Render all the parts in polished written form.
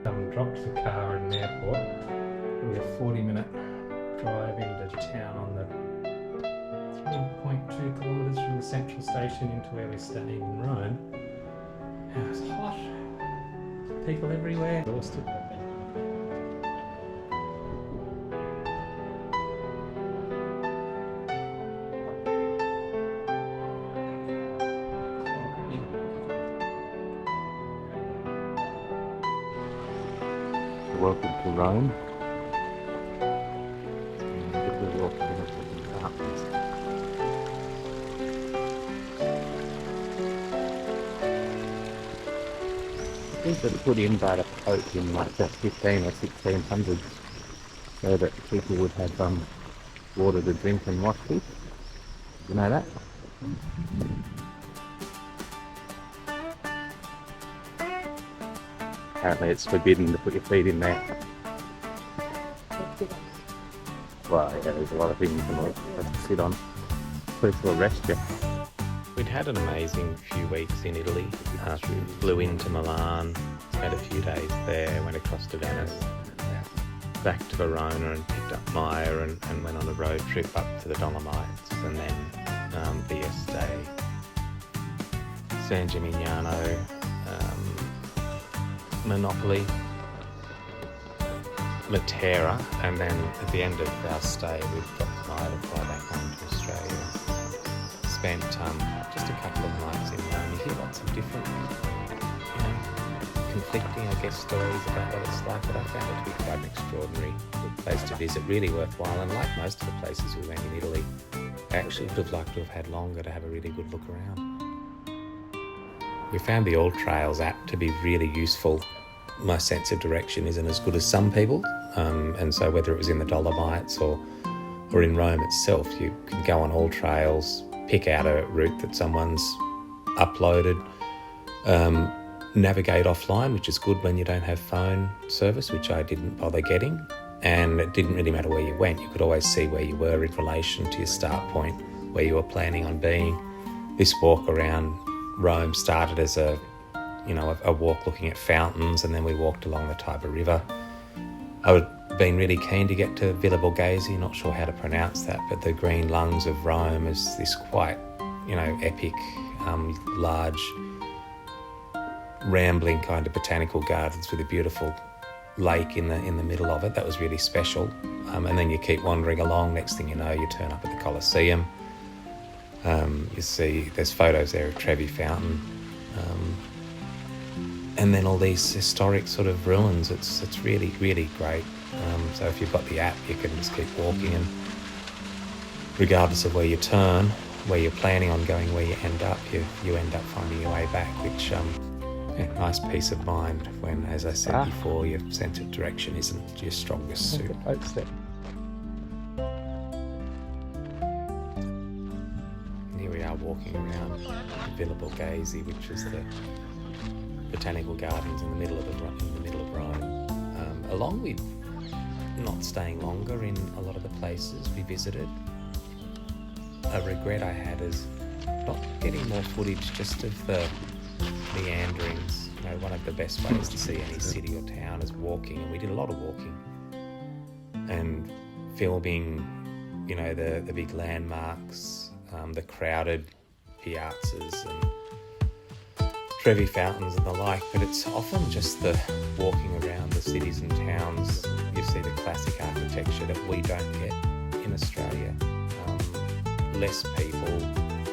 Dropped the car at an airport. Probably a 40-minute drive into town on the 3.2 kilometres from the central station into where we're staying in Rome. It was hot. People everywhere. Exhausted. Welcome to Rome. Good little walk in the apartments. I think they put in by the Pope in like the 15 or 1600s so that people would have water to drink and wash with. You know that? Apparently it's forbidden to put your feet in there. Well, yeah, there's a lot of things you have to sit on. Place will arrest you. We'd had an amazing few weeks in Italy. Flew into Milan, spent a few days there, went across to Venice, back to Verona and picked up Maya and went on a road trip up to the Dolomites, and then Vieste, San Gimignano, Monopoli, Matera, and then at the end of our stay we've got Maya to fly back home to Australia. Spent just a couple of nights in Rome. You hear lots of different, conflicting, I guess, stories about what it's like, but I found it to be quite an extraordinary place to visit, really worthwhile. And like most of the places we went in Italy, I actually would have liked to have had longer to have a really good look around. We found the All Trails app to be really useful. My sense of direction isn't as good as some people, and so whether it was in the Dolomites or in Rome itself, you can go on All Trails, pick out a route that someone's uploaded, navigate offline, which is good when you don't have phone service, which I didn't bother getting, and it didn't really matter where you went. You could always see where you were in relation to your start point, where you were planning on being. This walk around Rome started as a walk looking at fountains, and then we walked along the Tiber River. I would have been really keen to get to Villa Borghese, not sure how to pronounce that, but the green lungs of Rome is this quite, epic, large, rambling kind of botanical gardens with a beautiful lake in the middle of it. That was really special. And then you keep wandering along, next thing you know, you turn up at the Colosseum. You see there's photos there of Trevi Fountain, and then all these historic sort of ruins. It's really, really great. So if you've got the app, you can just keep walking, and regardless of where you turn, where you're planning on going, where you end up, you end up finding your way back, which nice peace of mind when, as I said before, your sense of direction isn't your strongest suit. Here we are walking around Villa Borghese, which is the botanical gardens in the middle of Rome. Along with not staying longer in a lot of the places we visited, a regret I had is not getting more footage just of the meanderings. One of the best ways to see any city or town is walking, and we did a lot of walking and filming, the big landmarks, the crowded piazzas and Trevi fountains and the like, but it's often just the walking around the cities and towns. You see the classic architecture that we don't get in Australia. Less people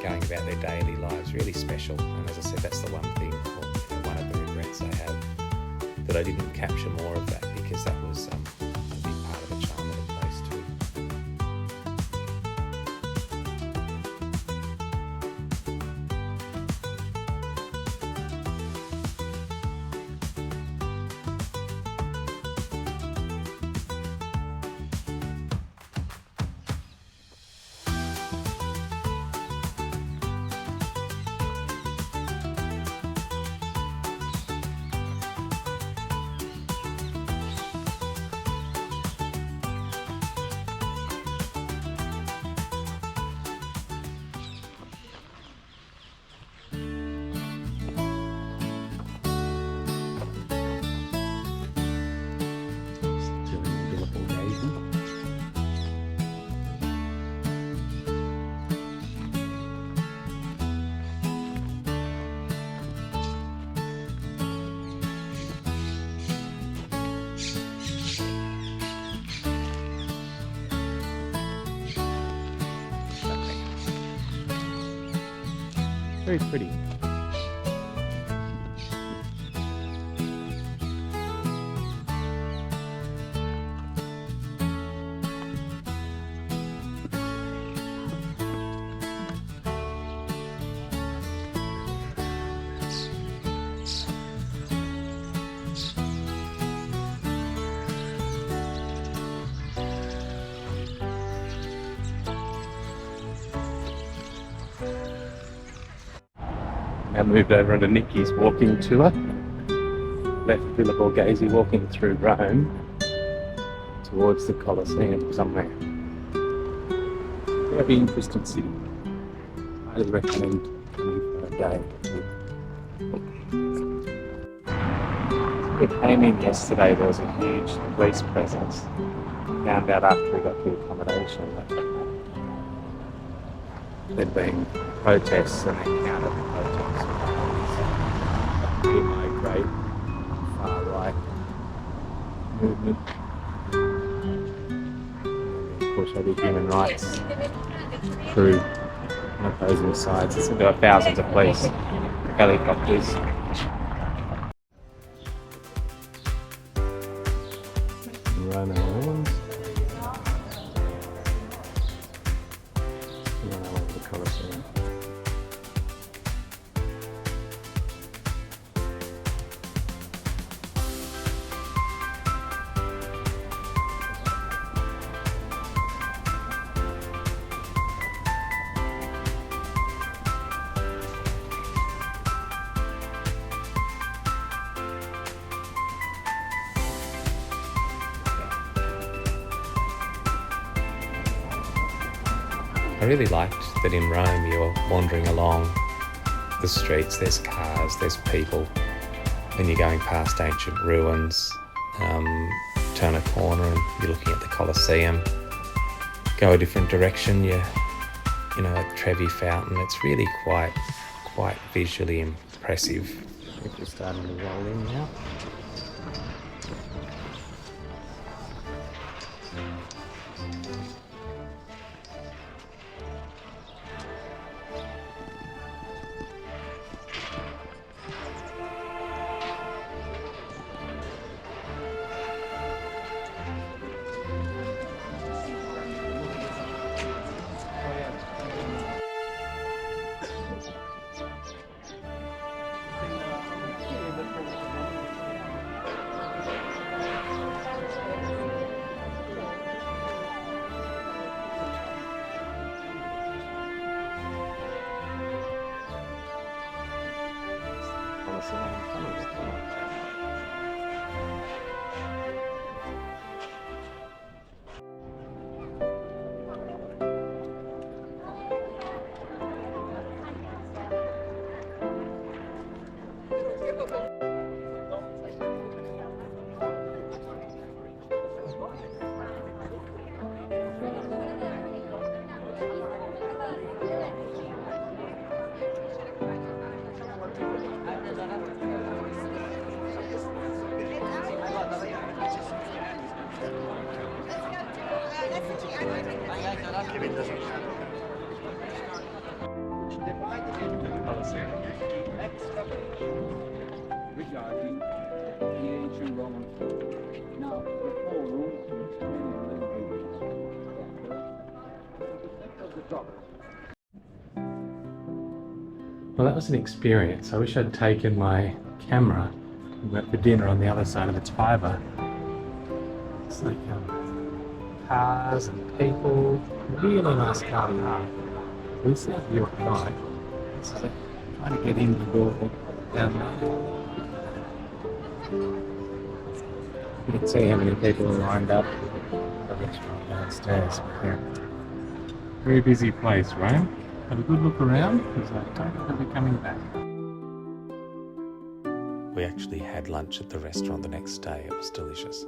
going about their daily lives, really special. And as I said, that's the one thing, or one of the regrets I have, that I didn't capture more of that, because that was a big part of the charm of the place too. Very pretty. Now moved over onto Nikki's walking tour. Left Villa Borghese walking through Rome towards the Colosseum somewhere. Very interesting city. Highly recommend coming for a day. We came in yesterday, there was a huge police presence. Found out after we got to accommodation that there'd been protests and they counted the protests. Pretty high grade far right movement. Of course, over human rights through on opposing sides. There are thousands of police, helicopters. Roman ruins. And then I went to the Colosseum. I really liked that in Rome you're wandering along the streets, there's cars, there's people, and you're going past ancient ruins, turn a corner and you're looking at the Colosseum, go a different direction, you're at Trevi Fountain. It's really quite visually impressive. I think we're starting to roll in now. Regarding the ancient Roman food. Now, the forum is many languages. The top. Well, that was an experience. I wish I'd taken my camera and went for dinner on the other side of the Tiber. It's like cars and people, really nice car park. We see a view at night. So trying to get in the door down there. You can see how many people are lined up at the restaurant downstairs. Yeah. Very busy place, Rome. Have a good look around because I don't think I'll be coming back. We actually had lunch at the restaurant the next day. It was delicious.